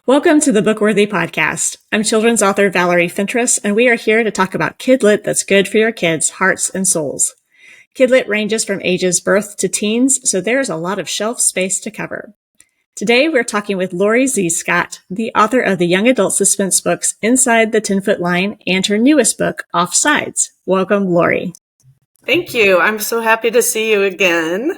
Welcome to the Bookworthy Podcast. I'm children's author Valerie Fentress, and we are here to talk about kidlit that's good for your kids' hearts and souls. Kidlit ranges from ages birth to teens, so there's a lot of shelf space to cover. Today, we're talking with Lori Z. Scott, the author of the young adult suspense books Inside the 10-Foot Line and her newest book, Offsides. Welcome, Lori. Thank you. I'm so happy to see you again.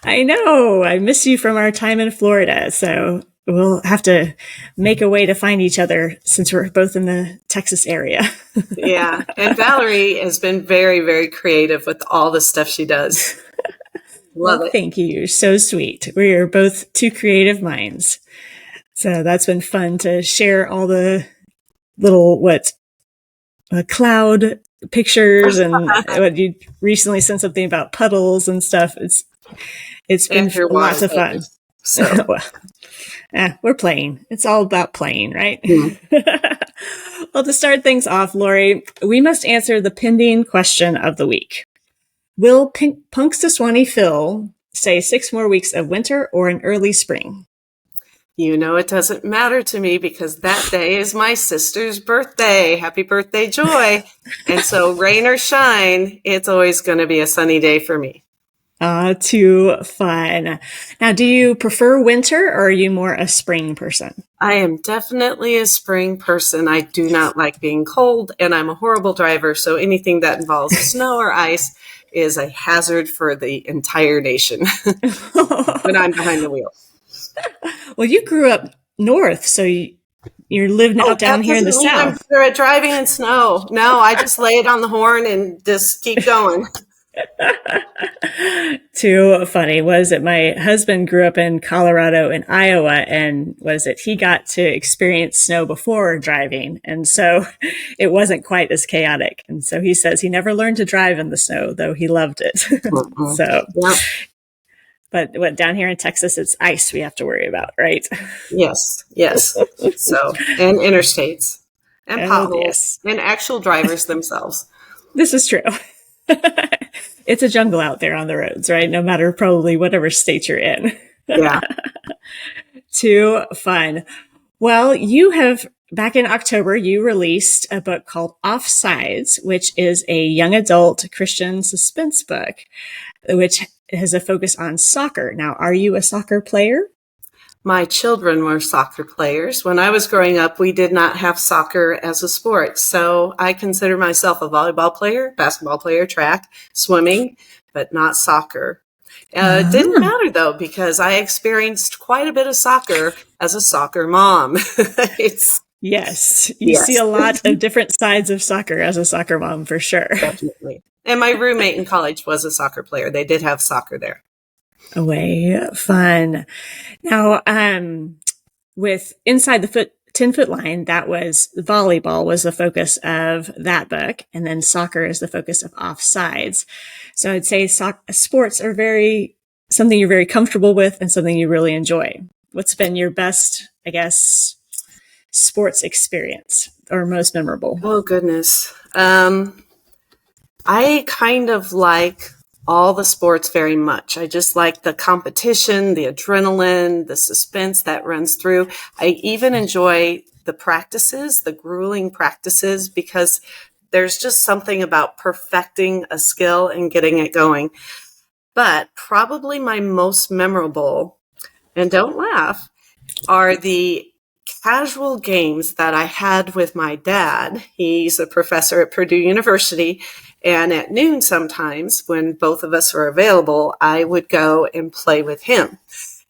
I know. I miss you from our time in Florida, so we'll have to make a way to find each other since we're both in the Texas area. Yeah. And Valerie has been very, very creative with all the stuff she does. Love it. Thank you. You're so sweet. We are both two creative minds. So that's been fun to share all the little, cloud pictures and what you recently sent something about puddles and stuff. It's been lots of fun. So. We're playing. It's all about playing, right? Mm-hmm. Well, to start things off, Lori, we must answer the pending question of the week. Will Punxsutawney Phil say 6 more weeks of winter or an early spring? You know, it doesn't matter to me because that day is my sister's birthday. Happy birthday, Joy. And so rain or shine, it's always going to be a sunny day for me. Too fun. Now, do you prefer winter or are you more a spring person? I am definitely a spring person. I do not like being cold and I'm a horrible driver. So anything that involves snow or ice is a hazard for the entire nation when I'm behind the wheel. Well, you grew up north, so you're living out down here in the south. I'm driving in snow. No, I just lay it on the horn and just keep going. Too funny. My husband grew up in Colorado and Iowa, and he got to experience snow before driving. And so it wasn't quite as chaotic. And so he says he never learned to drive in the snow, though he loved it. Mm-hmm. So, yeah. But down here in Texas, it's ice we have to worry about, right? Yes. So, and interstates and potholes and actual drivers themselves. This is true. It's a jungle out there on the roads, right? No matter probably whatever state you're in. Yeah. Too fun. Well, back in October, you released a book called Offsides, which is a young adult Christian suspense book, which has a focus on soccer. Now, are you a soccer player? My children were soccer players. When I was growing up, we did not have soccer as a sport. So I consider myself a volleyball player, basketball player, track, swimming, but not soccer. It didn't matter, though, because I experienced quite a bit of soccer as a soccer mom. Yes. You see a lot of different sides of soccer as a soccer mom, for sure. Definitely. And my roommate in college was a soccer player. They did have soccer there. Way fun. Now, with Inside the 10-Foot Line, that was volleyball was the focus of that book. And then soccer is the focus of Offsides. So I'd say sports are something you're very comfortable with and something you really enjoy. What's been your best, sports experience or most memorable? Oh, goodness. I kind of like all the sports very much. I just like the competition, the adrenaline, the suspense that runs through. I even enjoy the practices, the grueling practices, because there's just something about perfecting a skill and getting it going. But probably my most memorable, and don't laugh, are the casual games that I had with my dad. He's a professor at Purdue University. And at noon sometimes, when both of us were available, I would go and play with him.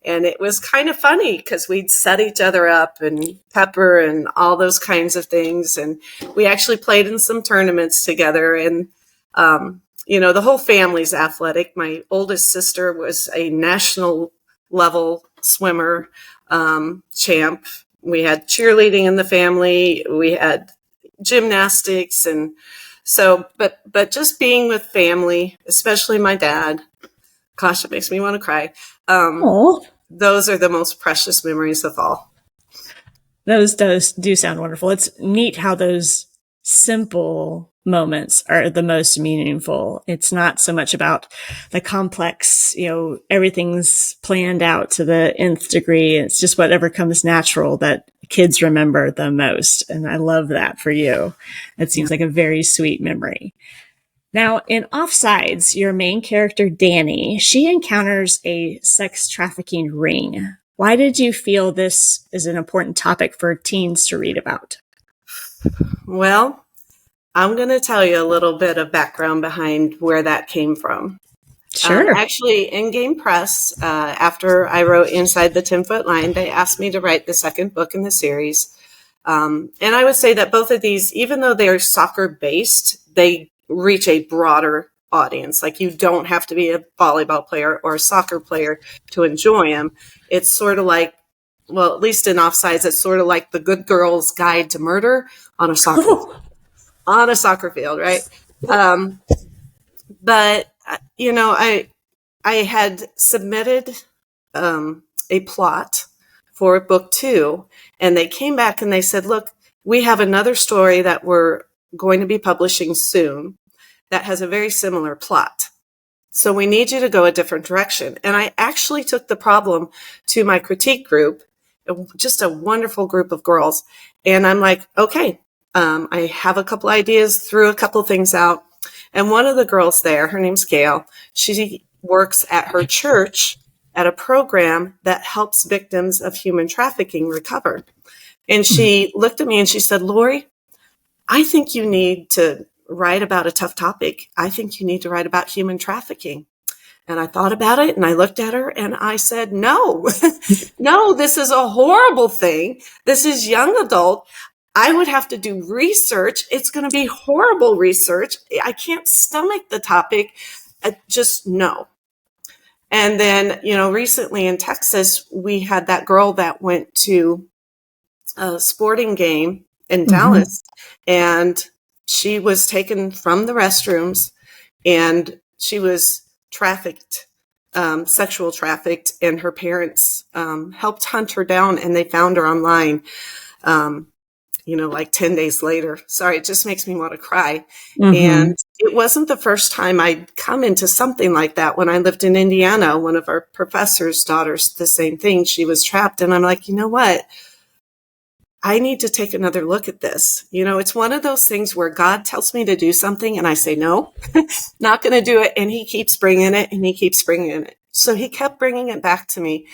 And it was kind of funny because we'd set each other up and pepper and all those kinds of things. And we actually played in some tournaments together. And, the whole family's athletic. My oldest sister was a national level swimmer champ. We had cheerleading in the family. We had gymnastics and so, but just being with family, especially my dad, gosh, it makes me want to cry. Those are the most precious memories of all. Those do sound wonderful. It's neat how those simple moments are the most meaningful. It's not so much about the complex, everything's planned out to the nth degree. It's just whatever comes natural that kids remember the most. And I love that for you. It seems like a very sweet memory. Now, in Offsides, your main character, Danny, she encounters a sex trafficking ring. Why did you feel this is an important topic for teens to read about? Well, I'm going to tell you a little bit of background behind where that came from. Sure. Actually, In-Game Press, after I wrote Inside the 10-Foot Line, they asked me to write the second book in the series. And I would say that both of these, even though they're soccer-based, they reach a broader audience. Like, you don't have to be a volleyball player or a soccer player to enjoy them. It's sort of like, well, at least in Offsides, it's sort of like the Good Girl's Guide to Murder on a soccer field. On a soccer field, right? But I had submitted a plot for book 2, and they came back and they said, look, we have another story that we're going to be publishing soon that has a very similar plot. So we need you to go a different direction. And I actually took the problem to my critique group, just a wonderful group of girls. And I'm like, okay, I have a couple ideas, threw a couple things out. And one of the girls there, her name's Gail, she works at her church at a program that helps victims of human trafficking recover. And she looked at me and she said, Lori, I think you need to write about a tough topic. I think you need to write about human trafficking. And I thought about it and I looked at her and I said, no, no, this is a horrible thing. This is young adult. I would have to do research. It's going to be horrible research. I can't stomach the topic. Just no. And then, recently in Texas, we had that girl that went to a sporting game in Dallas, and she was taken from the restrooms and she was trafficked, sexual trafficked, and her parents helped hunt her down, and they found her online. Like 10 days later. Sorry, it just makes me want to cry. And it wasn't the first time I'd come into something like that. When I lived in Indiana, one of our professor's daughters, the same thing, she was trapped. And I'm like, you know what? I need to take another look at this. It's one of those things where God tells me to do something and I say, no, not going to do it. And he keeps bringing it and he keeps bringing it. So he kept bringing it back to me.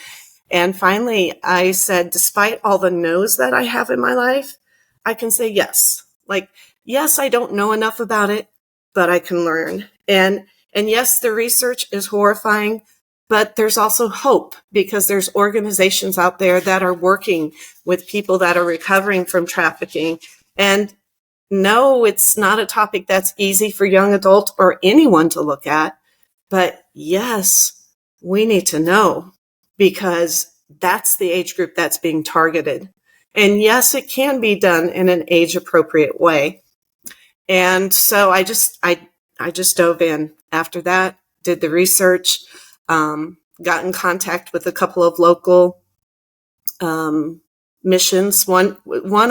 And finally I said, despite all the no's that I have in my life, I can say yes. Like, yes, I don't know enough about it, but I can learn. And yes, the research is horrifying, but there's also hope because there's organizations out there that are working with people that are recovering from trafficking. And no, it's not a topic that's easy for young adults or anyone to look at. But yes, we need to know because that's the age group that's being targeted. And yes, it can be done in an age appropriate way. And so I just dove in after that, did the research, got in contact with a couple of local missions. One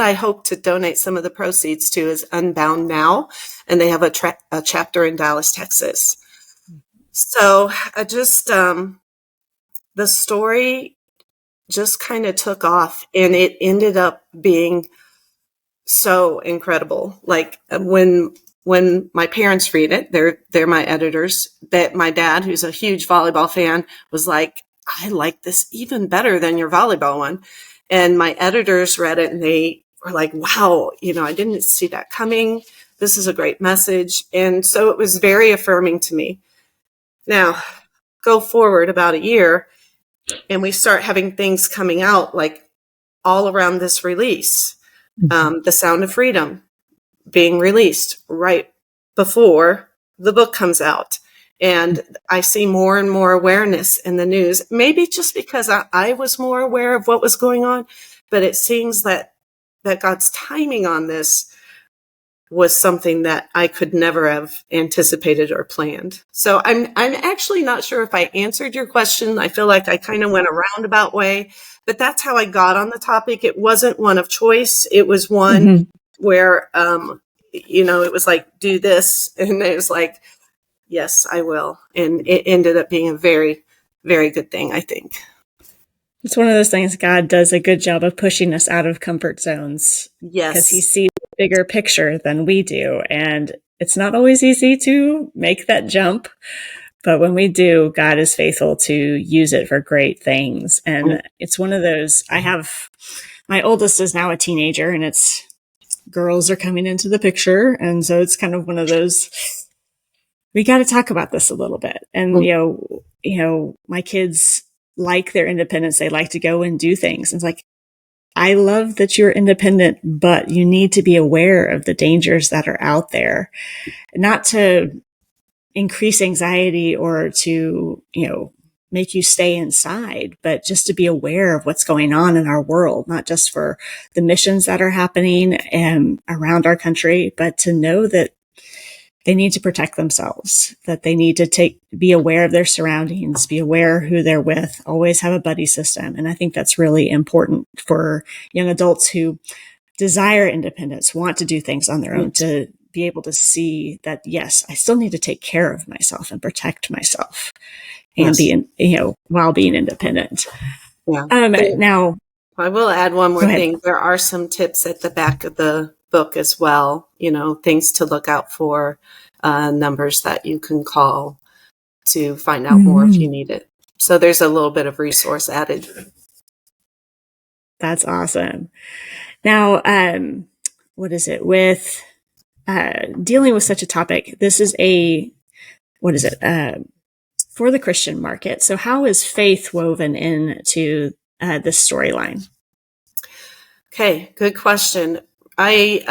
I hope to donate some of the proceeds to is Unbound Now, and they have a chapter in Dallas, Texas. So the story just kind of took off, and it ended up being so incredible. Like when my parents read it, they're my editors, that my dad, who's a huge volleyball fan, was like, I like this even better than your volleyball one. And my editors read it and they were like, wow, I didn't see that coming. This is a great message. And so it was very affirming to me. Now, go forward about a year and we start having things coming out like all around this release. The Sound of Freedom being released right before the book comes out. And I see more and more awareness in the news, maybe just because I was more aware of what was going on, but it seems that God's timing on this was something that I could never have anticipated or planned. So I'm actually not sure if I answered your question. I feel like I kind of went a roundabout way, but that's how I got on the topic. It wasn't one of choice. It was one where it was like, do this. And it was like, yes, I will. And it ended up being a very, very good thing, I think. It's one of those things God does a good job of pushing us out of comfort zones. Yes. Because he sees a bigger picture than we do. And it's not always easy to make that jump. But when we do, God is faithful to use it for great things. And it's one of those, my oldest is now a teenager, and it's girls are coming into the picture. And so it's kind of one of those, we got to talk about this a little bit. And, my kids like their independence. They like to go and do things. And it's like, I love that you're independent, but you need to be aware of the dangers that are out there, not to increase anxiety or to, make you stay inside, but just to be aware of what's going on in our world, not just for the missions that are happening around our country, but to know that they need to protect themselves, that they need to be aware of their surroundings, be aware who they're with, always have a buddy system. And I think that's really important for young adults who desire independence, want to do things on their own, to be able to see that, yes, I still need to take care of myself and protect myself and while being independent. Yeah. Now, I will add one more thing. There are some tips at the back of the book as well, things to look out for, numbers that you can call to find out more if you need it. So there's a little bit of resource added. That's awesome. Now, what is it with dealing with such a topic? This is for the Christian market. So how is faith woven into this storyline? Okay, good question. I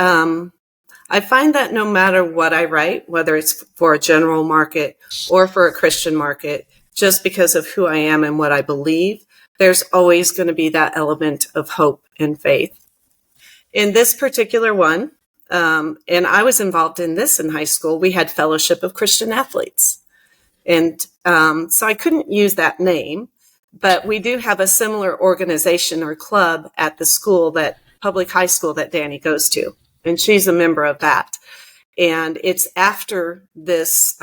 find that no matter what I write, whether it's for a general market or for a Christian market, just because of who I am and what I believe, there's always going to be that element of hope and faith. In this particular one, and I was involved in this in high school, we had Fellowship of Christian Athletes. And so I couldn't use that name, but we do have a similar organization or club at the public high school that Danny goes to. And she's a member of that. And it's after this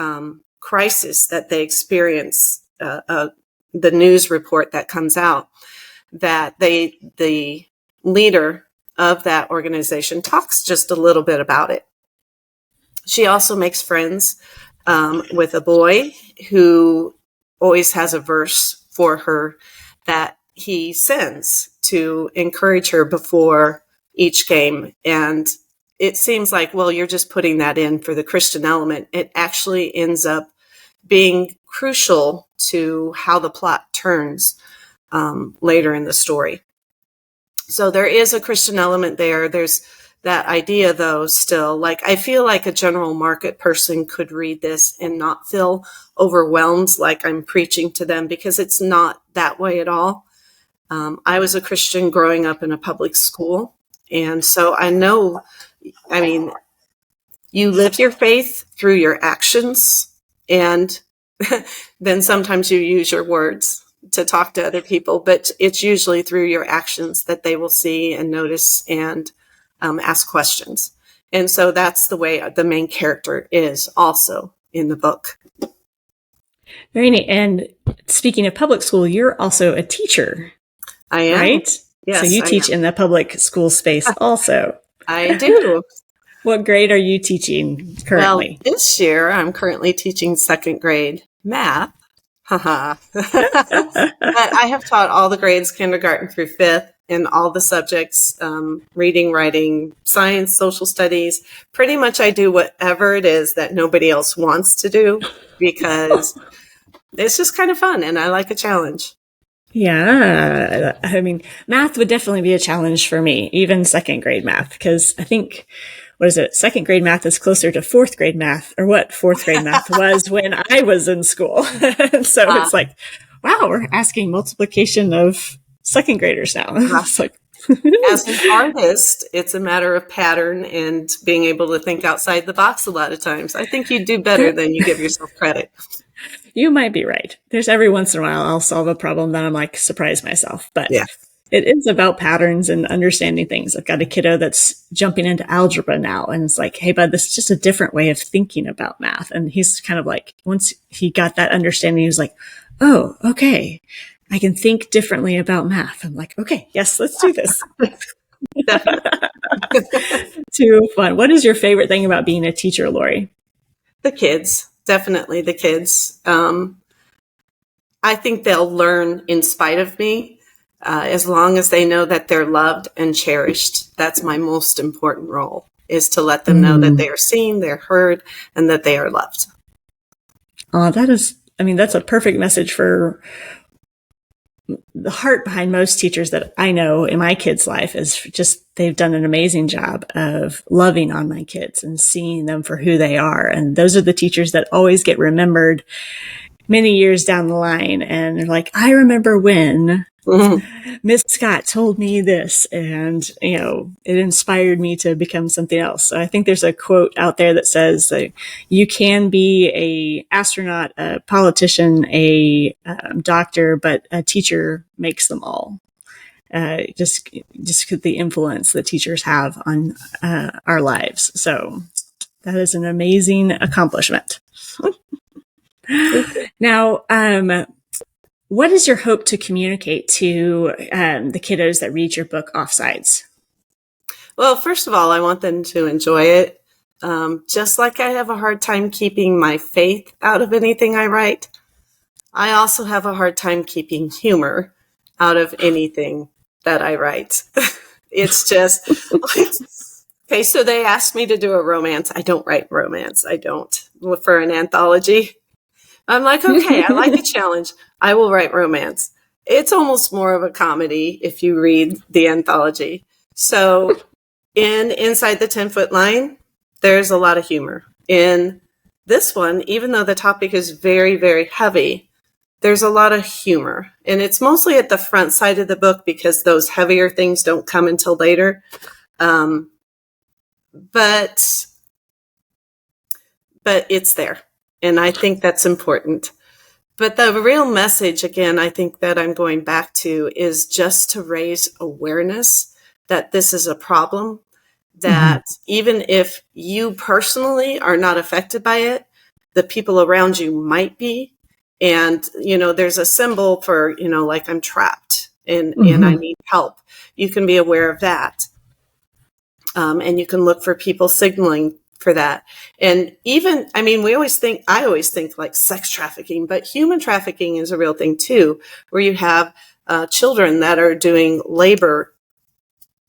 crisis that they experience, the news report that comes out, that the leader of that organization talks just a little bit about it. She also makes friends with a boy who always has a verse for her that he sends to encourage her before each game. And it seems like, well, you're just putting that in for the Christian element. It actually ends up being crucial to how the plot turns later in the story. So there is a Christian element there. There's that idea, though, still, like, I feel like a general market person could read this and not feel overwhelmed like I'm preaching to them, because it's not that way at all. I was a Christian growing up in a public school. And so I know, you live your faith through your actions, and then sometimes you use your words to talk to other people, but it's usually through your actions that they will see and notice and ask questions. And so that's the way the main character is also in the book. Very neat. And speaking of public school, you're also a teacher. I am. Right? Yes. So you teach in the public school space also. I do. What grade are you teaching currently? Well, this year I'm currently teaching second grade math. But I have taught all the grades, kindergarten through fifth, in all the subjects, reading, writing, science, social studies. Pretty much I do whatever it is that nobody else wants to do, because it's just kind of fun and I like a challenge. Yeah. Math would definitely be a challenge for me, even second grade math, because I think, second grade math is closer to fourth grade math, or what fourth grade math was when I was in school. So it's like, wow, we're asking multiplication of second graders now. It's like, as an artist, it's a matter of pattern and being able to think outside the box a lot of times. I think you do better than you give yourself credit. You might be right. There's every once in a while I'll solve a problem that I'm like, surprise myself. But It is about patterns and understanding things. I've got a kiddo that's jumping into algebra now, and it's like, hey, bud, this is just a different way of thinking about math. And he's kind of like, once he got that understanding, he was like, oh, okay, I can think differently about math. I'm like, okay, yes, let's do this. Too fun. What is your favorite thing about being a teacher, Lori? The kids, definitely the kids. I think they'll learn in spite of me. As long as they know that they're loved and cherished. That's my most important role, is to let them know that they are seen, they're heard, and that they are loved. Oh, that's a perfect message for the heart behind most teachers that I know in my kids' life is just they've done an amazing job of loving on my kids and seeing them for who they are. And those are the teachers that always get remembered many years down the line. And they're like, I remember when Miss Scott told me this, and, it inspired me to become something else. So I think there's a quote out there that says, you can be a astronaut, a politician, a doctor, but a teacher makes them all. Just the influence that teachers have on our lives. So that is an amazing accomplishment. Now, what is your hope to communicate to the kiddos that read your book offsides? Well, first of all, I want them to enjoy it. Just like I have a hard time keeping my faith out of anything I write, I also have a hard time keeping humor out of anything that I write. It's just okay. So they asked me to do a romance. I don't write romance. I don't. For an anthology, I'm like, okay, I like a challenge. I will write romance. It's almost more of a comedy if you read the anthology. So in Inside the 10-Foot Line, there's a lot of humor. In this one, even though the topic is very, very heavy, there's a lot of humor. And it's mostly at the front side of the book because those heavier things don't come until later. But it's there. And I think that's important. But the real message, again, I think that I'm going back to is just to raise awareness that this is a problem, that even if you personally are not affected by it, the people around you might be. And, there's a symbol for, like I'm trapped and I need help. You can be aware of that. And you can look for people signaling for that. And even, I always think like sex trafficking, but human trafficking is a real thing too, where you have children that are doing labor.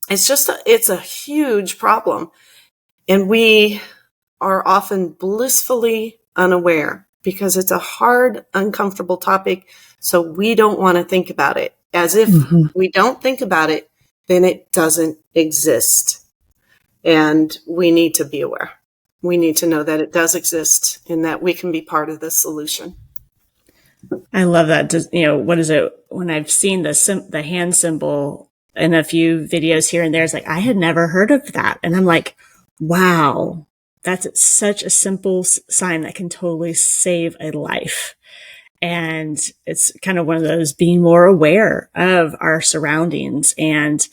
It's a huge problem. And we are often blissfully unaware because it's a hard, uncomfortable topic. So we don't want to think about it. As if we don't think about it, then it doesn't exist. And we need to be aware. We need to know that it does exist and that we can be part of the solution. I love that. What is it? When I've seen the hand symbol in a few videos here and there, it's like, I had never heard of that. And I'm like, wow, that's such a simple sign that can totally save a life. And it's kind of one of those being more aware of our surroundings and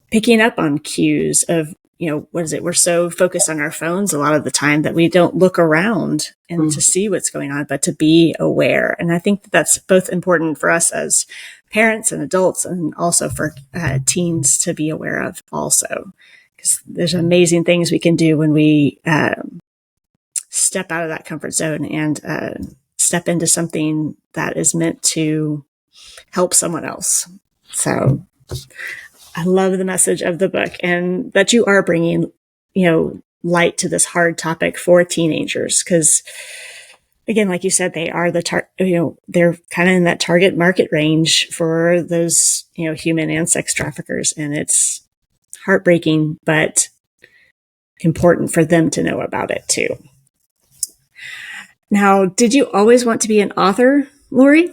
picking up on cues of, what is it? We're so focused on our phones a lot of the time that we don't look around and to see what's going on, but to be aware. And I think that's both important for us as parents and adults, and also for teens to be aware of also, because there's amazing things we can do when we step out of that comfort zone and step into something that is meant to help someone else. So I love the message of the book, and that you are bringing, light to this hard topic for teenagers. Because, again, like you said, they are they're kind of in that target market range for those, human and sex traffickers, and it's heartbreaking, but important for them to know about it too. Now, did you always want to be an author, Lori?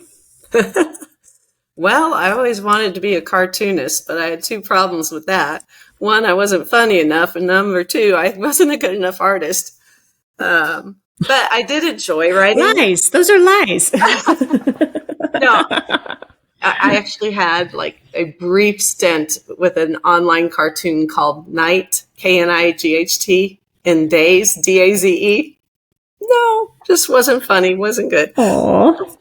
Well, I always wanted to be a cartoonist, but I had two problems with that. One, I wasn't funny enough, and number two, I wasn't a good enough artist. But I did enjoy writing. Lies. Those are lies. No, I actually had like a brief stint with an online cartoon called Knight, Knight, and Daze, Daze. No, just wasn't funny, wasn't good. Aww.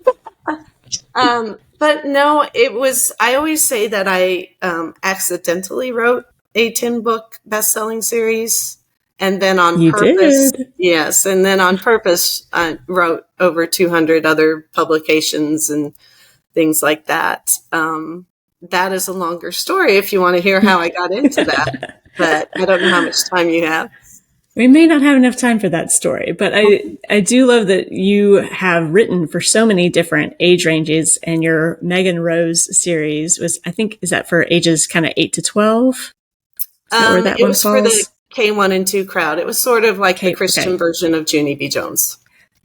But no, it was, I always say that I accidentally wrote a 10-book best-selling series. And then on purpose, yes. And then on purpose, I wrote over 200 other publications and things like that. That is a longer story if you want to hear how I got into that. But I don't know how much time you have. We may not have enough time for that story, but I do love that you have written for so many different age ranges, and your Megan Rose series was, I think, is that for ages kind of 8 to 12? Is that where that it one was falls? for the K1 and 2 crowd. It was sort of like the Christian version of Junie B. Jones.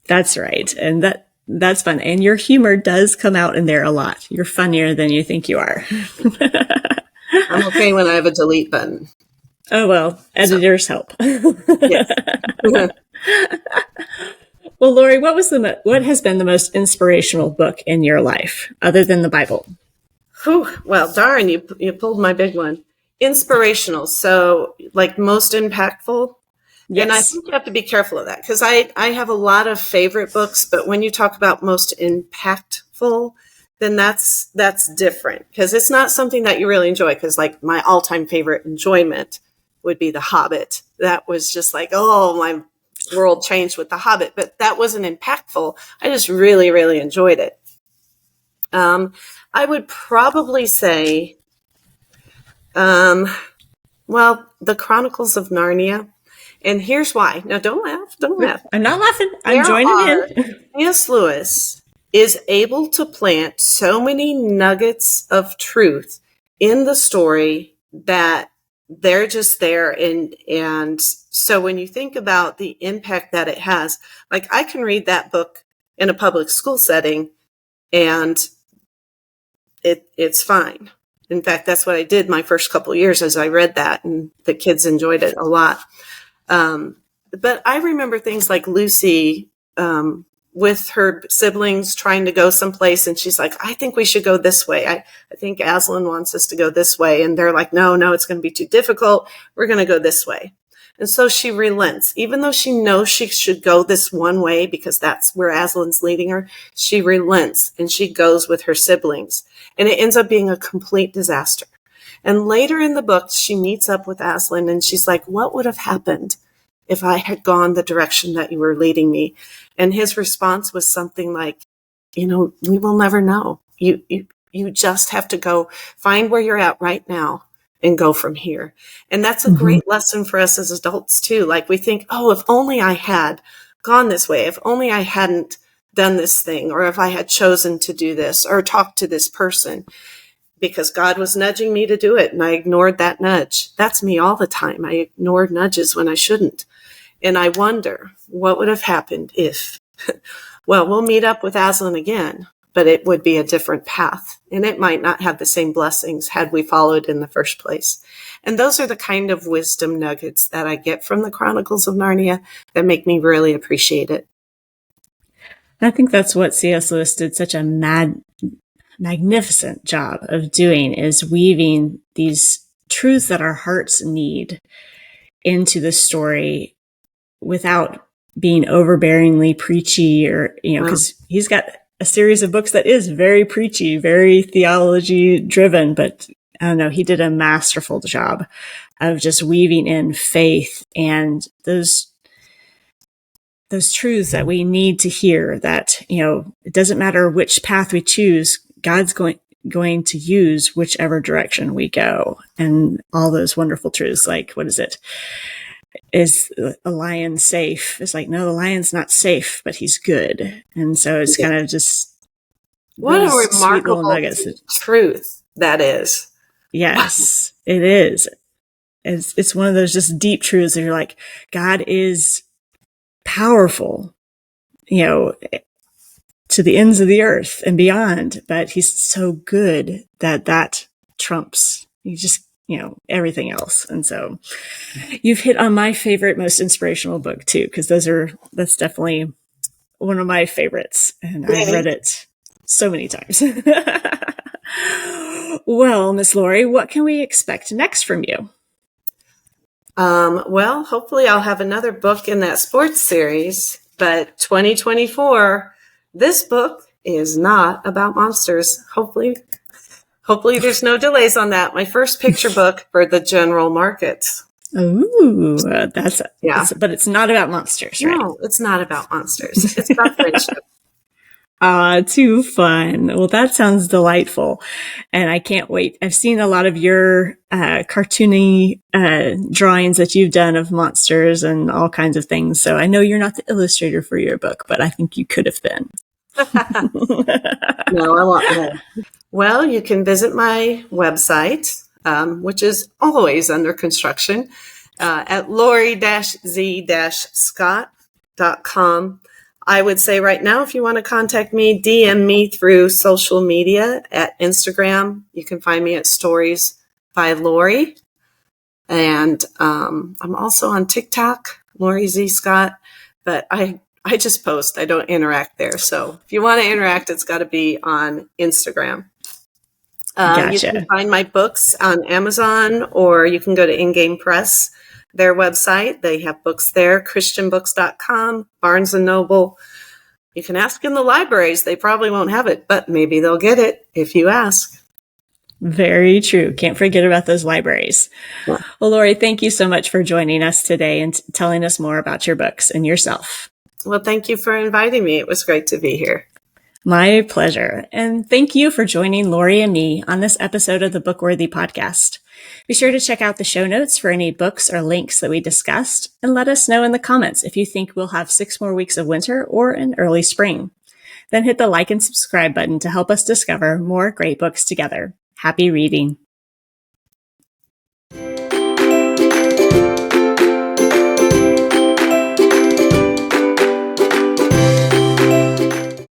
That's right. And that's fun. And your humor does come out in there a lot. You're funnier than you think you are. I'm okay when I have a delete button. Oh, well, editors help. Yes. Well, Lori, what has been the most inspirational book in your life other than the Bible? Whew, well, darn, you pulled my big one. Inspirational. So like most impactful. Yes. And I think you have to be careful of that because I have a lot of favorite books, but when you talk about most impactful, then that's different because it's not something that you really enjoy. Because like my all-time favorite enjoyment would be The Hobbit. That was just like, oh, my world changed with The Hobbit, but that wasn't impactful. I just really, really enjoyed it. I would probably say, well, The Chronicles of Narnia. And here's why. Now, don't laugh. I'm not laughing. I'm joining in. C.S. Lewis is able to plant so many nuggets of truth in the story that they're just there. And so when you think about the impact that it has, like I can read that book in a public school setting and it's fine. In fact, that's what I did my first couple of years as I read that, and the kids enjoyed it a lot. But I remember things like Lucy with her siblings trying to go someplace, and she's like, I think we should go this way. I think Aslan wants us to go this way. And they're like, no, it's going to be too difficult. We're going to go this way. And so she relents. Even though she knows she should go this one way because that's where Aslan's leading her, she relents and she goes with her siblings. And it ends up being a complete disaster. And later in the book, she meets up with Aslan and she's like, what would have happened if I had gone the direction that you were leading me? And his response was something like, we will never know. You just have to go find where you're at right now and go from here. And that's a great lesson for us as adults too. Like we think, oh, if only I had gone this way, if only I hadn't done this thing, or if I had chosen to do this or talked to this person, because God was nudging me to do it and I ignored that nudge. That's me all the time. I ignored nudges when I shouldn't. And I wonder what would have happened if, well, we'll meet up with Aslan again, but it would be a different path and it might not have the same blessings had we followed in the first place. And those are the kind of wisdom nuggets that I get from the Chronicles of Narnia that make me really appreciate it. I think that's what C.S. Lewis did such a magnificent job of doing, is weaving these truths that our hearts need into the story without being overbearingly preachy or, because he's got a series of books that is very preachy, very theology driven, but I don't know, he did a masterful job of just weaving in faith and those truths that we need to hear, that, it doesn't matter which path we choose, God's going to use whichever direction we go. And all those wonderful truths, like, what is it? Is a lion safe? It's like, no, the lion's not safe, but he's good. And so it's kind of just what a remarkable truth that is. Yes, it is. It's one of those just deep truths that you're like, God is powerful, to the ends of the earth and beyond, but he's so good that trumps everything else. And so you've hit on my favorite, most inspirational book too, because that's definitely one of my favorites, and I've read it so many times. Well, Miss Lori, what can we expect next from you? Well, hopefully I'll have another book in that sports series, but 2024, this book is not about monsters. Hopefully there's no delays on that. My first picture book for the general market. Ooh, but it's not about monsters, right? No, it's not about monsters. It's about friendship. Too fun. Well, that sounds delightful. And I can't wait. I've seen a lot of your cartoony drawings that you've done of monsters and all kinds of things. So I know you're not the illustrator for your book, but I think you could have been. No, I won't. No. Well, you can visit my website, which is always under construction, at lori-z-scott.com. I would say right now, if you want to contact me, DM me through social media at Instagram. You can find me at Stories by Lori. And I'm also on TikTok, Lori Z. Scott. But I just post. I don't interact there. So if you want to interact, it's got to be on Instagram. Gotcha. You can find my books on Amazon, or you can go to In-Game Press, their website. They have books there, christianbooks.com, Barnes & Noble. You can ask in the libraries. They probably won't have it, but maybe they'll get it if you ask. Very true. Can't forget about those libraries. Yeah. Well, Lori, thank you so much for joining us today and telling us more about your books and yourself. Well, thank you for inviting me. It was great to be here. My pleasure. And thank you for joining Lori and me on this episode of the Bookworthy Podcast. Be sure to check out the show notes for any books or links that we discussed, and let us know in the comments if you think we'll have 6 more weeks of winter or an early spring. Then hit the like and subscribe button to help us discover more great books together. Happy reading.